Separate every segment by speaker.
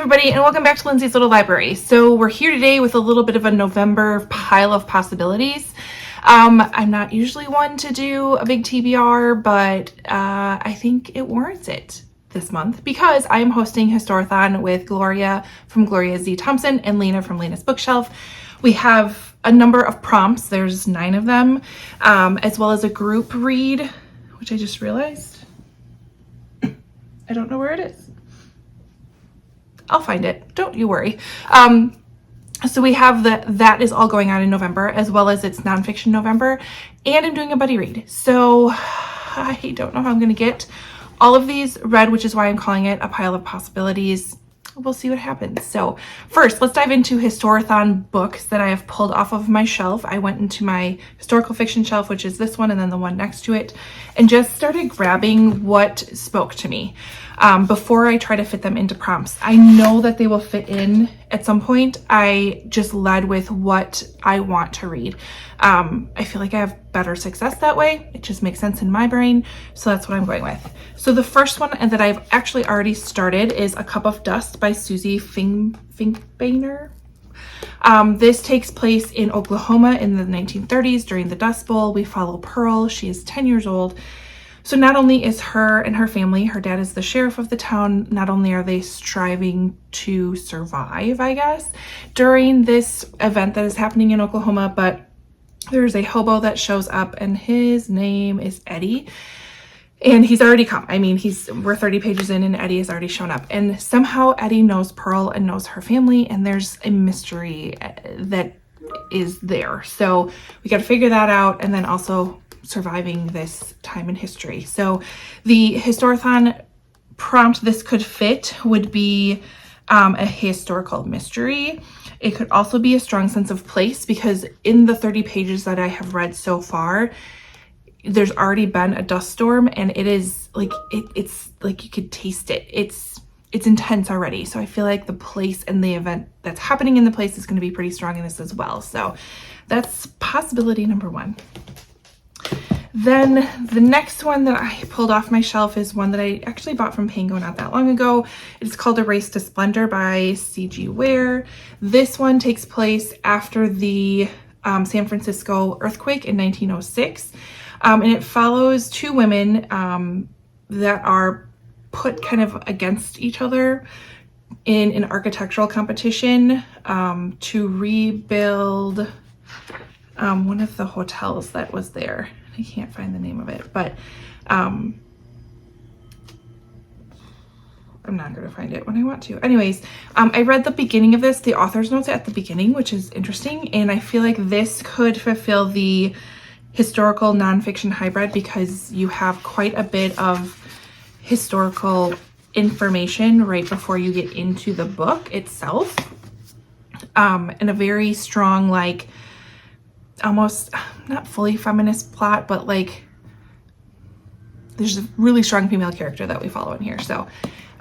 Speaker 1: everybody, and welcome back to Lindsay's Little Library. So we're here today with a little bit of a November pile of possibilities. I'm not usually one to do a big TBR, but I think it warrants it this month because I am hosting Historathon with Gloria from Gloria Z. Thompson and Lena from Lena's Bookshelf. We have a number of prompts, there's 9 of them, as well as a group read, which I just realized. I don't know where it is. I'll find it. Don't you worry. So we have that is all going on in November, as well as it's nonfiction November, and I'm doing a buddy read. So I don't know how I'm going to get all of these read, which is why I'm calling it a pile of possibilities. We'll see what happens. So first, let's dive into Historathon books that I have pulled off of my shelf. I went into my historical fiction shelf, which is this one, and then the one next to it, and just started grabbing what spoke to me before I try to fit them into prompts. I know that they will fit in at some point. I just led with what I want to read. I feel like I have better success that way. It just makes sense in my brain. So that's what I'm going with. So the first one that I've actually already started is A Cup of Dust by Susie Finkbeiner. This takes place in Oklahoma in the 1930s during the Dust Bowl. We follow Pearl. She is 10 years old. So not only is her and her family, her dad is the sheriff of the town, not only are they striving to survive, I guess, during this event that is happening in Oklahoma, but there's a hobo that shows up and his name is Eddie. And he's already come. I mean, we're 30 pages in and Eddie has already shown up. And somehow Eddie knows Pearl and knows her family, and there's a mystery that is there. So we got to figure that out, and then also surviving this time in history. So the Historathon prompt this could fit would be a historical mystery. It could also be a strong sense of place, because in the 30 pages that I have read so far, there's already been a dust storm, and it is like it's like you could taste it. It's intense already. So I feel like the place and the event that's happening in the place is going to be pretty strong in this as well. So that's possibility number 1. Then the next one that I pulled off my shelf is one that I actually bought from Pango not that long ago. It's called A Race to Splendor by C.G. Ware. This one takes place after the San Francisco earthquake in 1906. And it follows 2 women that are put kind of against each other in an architectural competition to rebuild one of the hotels that was there. I can't find the name of it, but I'm not going to find it when I want to. Anyways, I read the beginning of this, the author's notes at the beginning, which is interesting, and I feel like this could fulfill the historical nonfiction hybrid because you have quite a bit of historical information right before you get into the book itself, and a very strong, like, almost not fully feminist plot, but like there's a really strong female character that we follow in here. So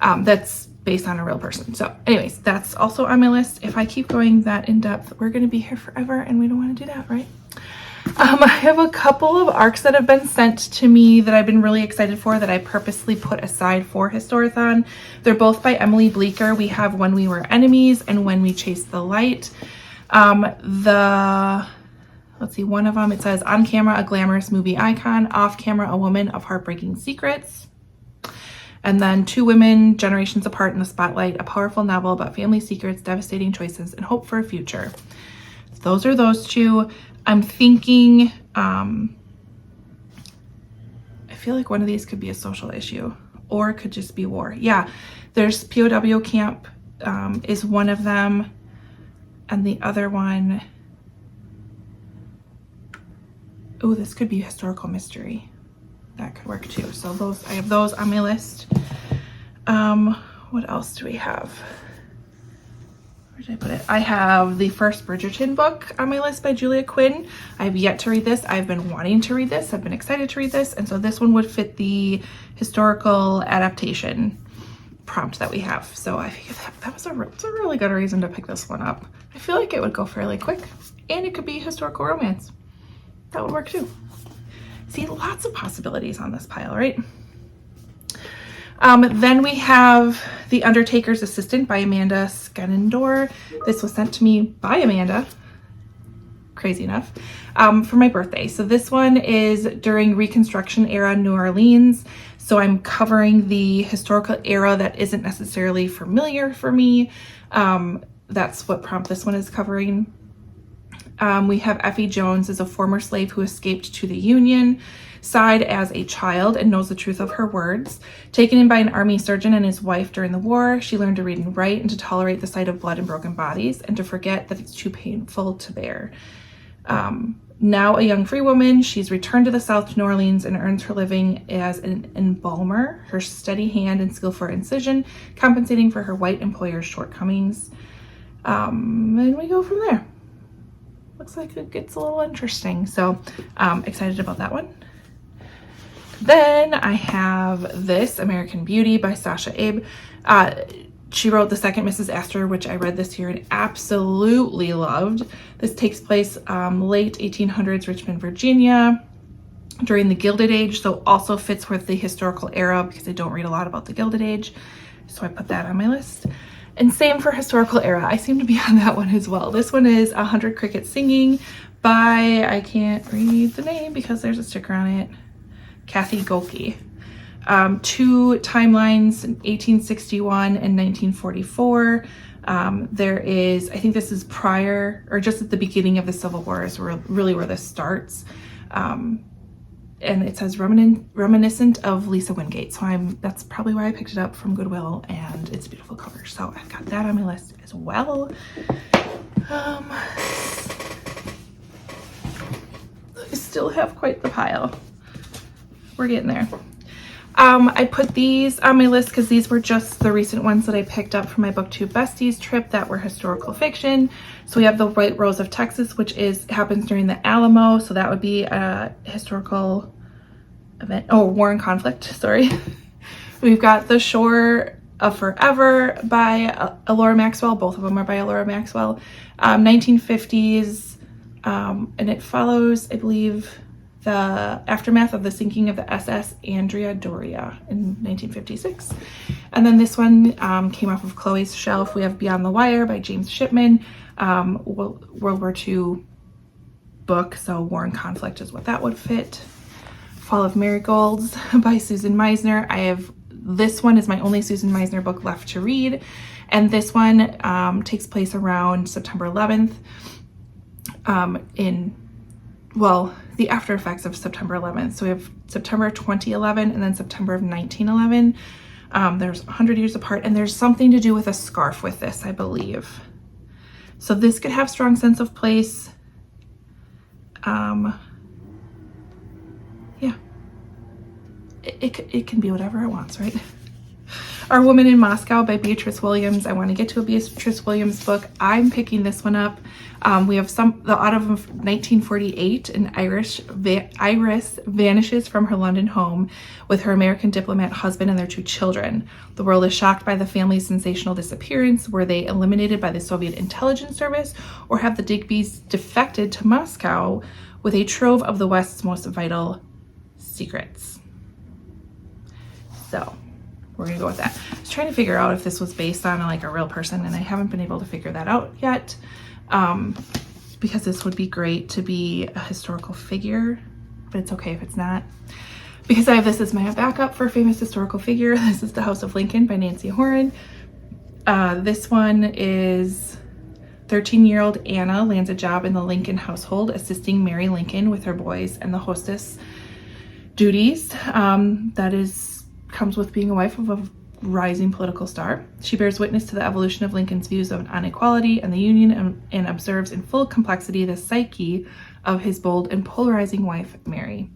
Speaker 1: that's based on a real person. So anyways, that's also on my list. If I keep going that in depth, we're going to be here forever, and we don't want to do that, right? I have a couple of arcs that have been sent to me that I've been really excited for, that I purposely put aside for Historathon. They're both by Emily Bleeker. We have When We Were Enemies and When We Chased the Light. Let's see, one of them, it says, on camera, a glamorous movie icon, off camera, a woman of heartbreaking secrets. And then 2 women, generations apart in the spotlight, a powerful novel about family secrets, devastating choices, and hope for a future. Those are those 2. I'm thinking, I feel like one of these could be a social issue, or it could just be war. Yeah, there's POW camp is one of them, and the other one, oh, this could be historical mystery. That could work too. So those, I have those on my list. What else do we have? Where did I put it? I have the first Bridgerton book on my list by Julia Quinn. I have yet to read this. I've been wanting to read this. I've been excited to read this. And so this one would fit the historical adaptation prompt that we have. So I figured that was a really good reason to pick this one up. I feel like it would go fairly quick, and it could be historical romance. That would work too. See, lots of possibilities on this pile, right? Then we have The Undertaker's Assistant by Amanda Skenendor. This was sent to me by Amanda, crazy enough, for my birthday. So this one is during Reconstruction era New Orleans. So I'm covering the historical era that isn't necessarily familiar for me. That's what prompt this one is covering. We have Effie Jones as a former slave who escaped to the Union side as a child and knows the truth of her words. Taken in by an army surgeon and his wife during the war, she learned to read and write and to tolerate the sight of blood and broken bodies and to forget that it's too painful to bear. Now a young free woman, she's returned to the South to New Orleans and earns her living as an embalmer, her steady hand and skill for incision, compensating for her white employer's shortcomings. And we go from there. Looks like it gets a little interesting. So excited about that one. Then I have this, American Beauty by Sasha Abe. She wrote The Second Mrs. Astor, which I read this year and absolutely loved. This takes place late 1800s Richmond, Virginia, during the Gilded Age, so also fits with the historical era because I don't read a lot about the Gilded Age. So I put that on my list. And same for historical era. I seem to be on that one as well. This one is 100 Crickets Singing by, I can't read the name because there's a sticker on it, Kathy Golke. Two timelines, 1861 and 1944. There is, I think this is prior or just at the beginning of the Civil War is really where this starts. And it says reminiscent of Lisa Wingate. So that's probably why I picked it up from Goodwill, and it's a beautiful cover. So I've got that on my list as well. I still have quite the pile. We're getting there. I put these on my list because these were just the recent ones that I picked up from my BookTube Besties trip that were historical fiction. So we have The White Rose of Texas, which happens during the Alamo. So that would be a historical event. Oh, war and conflict, sorry. We've got The Shore of Forever by Elora Maxwell. Both of them are by Elora Maxwell. 1950s, and it follows, I believe, the aftermath of the sinking of the SS Andrea Doria in 1956. And then this one came off of Chloe's shelf. We have Beyond the Wire by James Shipman, World War II book, so War and Conflict is what that would fit. Fall of Marigolds by Susan Meisner. This one is my only Susan Meisner book left to read, and this one takes place around September 11th the after effects of September 11th. So we have September 2011 and then September of 1911. There's 100 years apart, and there's something to do with a scarf with this, I believe. So this could have strong sense of place. Yeah, it can be whatever it wants, right? Our Woman in Moscow by Beatrice Williams. I want to get to a Beatrice Williams book. I'm picking this one up. We have the autumn of 1948, and Iris vanishes from her London home with her American diplomat husband and their 2 children. The world is shocked by the family's sensational disappearance. Were they eliminated by the Soviet intelligence service, or have the Digbys defected to Moscow with a trove of the West's most vital secrets? So we're gonna go with that. I was trying to figure out if this was based on a real person, and I haven't been able to figure that out yet. Because this would be great to be a historical figure, but it's okay if it's not. Because I have this as my backup for famous historical figure. This is The House of Lincoln by Nancy Horan. This one is 13-year-old Anna lands a job in the Lincoln household, assisting Mary Lincoln with her boys and the hostess duties. Comes with being a wife of a rising political star. She bears witness to the evolution of Lincoln's views of inequality and the Union, and observes in full complexity the psyche of his bold and polarizing wife, Mary.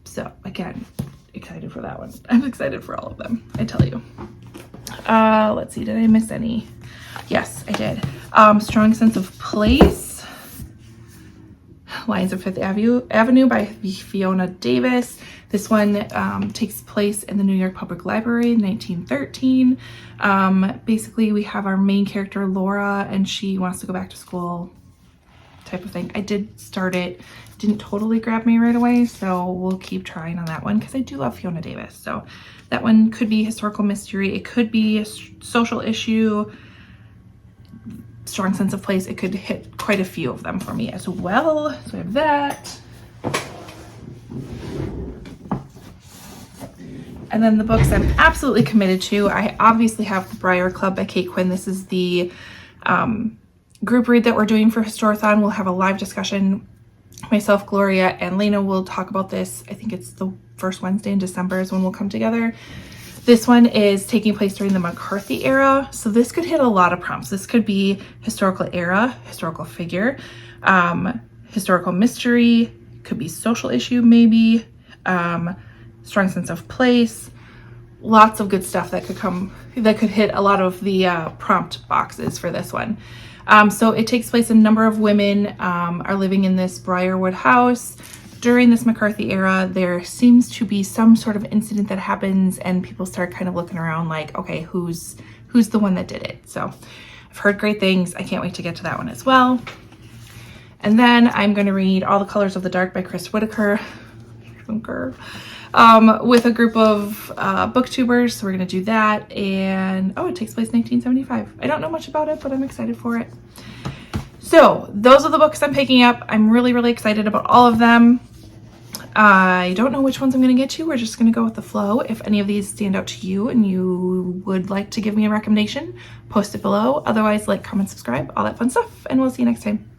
Speaker 1: So again, excited for that one. I'm excited for all of them, I tell you. Let's see, did I miss any? Yes, I did. Strong Sense of Place. Lions of Fifth Avenue by Fiona Davis. This one takes place in the New York Public Library in 1913. Basically, we have our main character, Laura, and she wants to go back to school type of thing. I did start it, didn't totally grab me right away, so we'll keep trying on that one because I do love Fiona Davis. So that one could be historical mystery, it could be a social issue, strong sense of place. It could hit quite a few of them for me as well. So I have that. And then the books I'm absolutely committed to, I obviously have The Briar Club by Kate Quinn. This is the group read that we're doing for Historathon. We'll have a live discussion. Myself, Gloria, and Lena will talk about this. I think it's the first Wednesday in December is when we'll come together. This one is taking place during the McCarthy era. So this could hit a lot of prompts. This could be historical era, historical figure, historical mystery, could be social issue maybe, strong sense of place, lots of good stuff that could hit a lot of the prompt boxes for this one. So it takes place, a number of women are living in this Briarwood house. During this McCarthy era, there seems to be some sort of incident that happens and people start kind of looking around like, okay, who's the one that did it? So I've heard great things. I can't wait to get to that one as well. And then I'm going to read All the Colors of the Dark by Chris Whitaker. With a group of booktubers. So we're going to do that. And oh, it takes place 1975. I don't know much about it, but I'm excited for it. So those are the books I'm picking up. I'm really, really excited about all of them. I don't know which ones I'm going to get to. We're just going to go with the flow. If any of these stand out to you and you would like to give me a recommendation, post it below. Otherwise, like, comment, subscribe, all that fun stuff. And we'll see you next time.